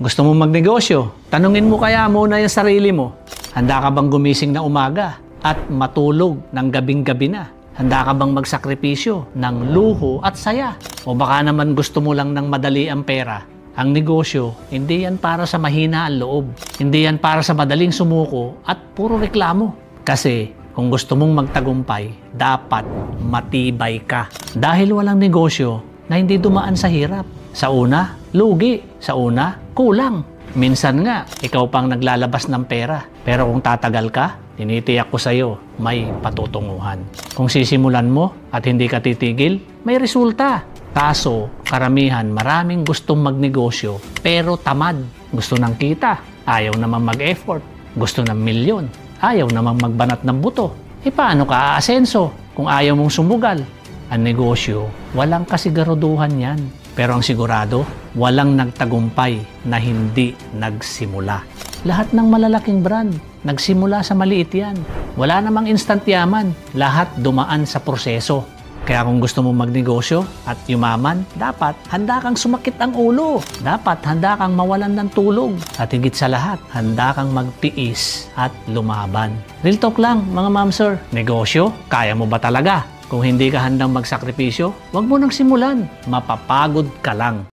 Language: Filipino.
Gusto mo magnegosyo? Tanungin mo kaya muna yung sarili mo. Handa ka bang gumising na umaga at matulog ng gabing-gabi na? Handa ka bang magsakripisyo ng luho at saya? O baka naman gusto mo lang ng madali ang pera? Ang negosyo, hindi yan para sa mahina ang loob. Hindi yan para sa madaling sumuko at puro reklamo. Kasi kung gusto mong magtagumpay, dapat matibay ka. Dahil walang negosyo na hindi dumaan sa hirap. Sa una, lugi. Sa una, kulang. Minsan nga, ikaw pang naglalabas ng pera. Pero kung tatagal ka, tinitiyak ko sa'yo, may patutunguhan. Kung sisimulan mo at hindi ka titigil, may resulta. Kaso, karamihan, maraming gustong magnegosyo, pero tamad. Gusto ng kita, ayaw naman mag-effort. Gusto ng milyon, ayaw naman magbanat ng buto. E paano ka aasenso kung ayaw mong sumugal? Ang negosyo, walang kasiguraduhan yan. Pero ang sigurado, walang nagtagumpay na hindi nagsimula. Lahat ng malalaking brand, nagsimula sa maliit yan. Wala namang instant yaman. Lahat dumaan sa proseso. Kaya kung gusto mo magnegosyo at yumaman, dapat handa kang sumakit ang ulo. Dapat handa kang mawalan ng tulog. At higit sa lahat, handa kang magtiis at lumaban. Real talk lang, mga ma'am sir. Negosyo, kaya mo ba talaga? Kung hindi ka handang magsakripisyo, huwag mo nang simulan. Mapapagod ka lang.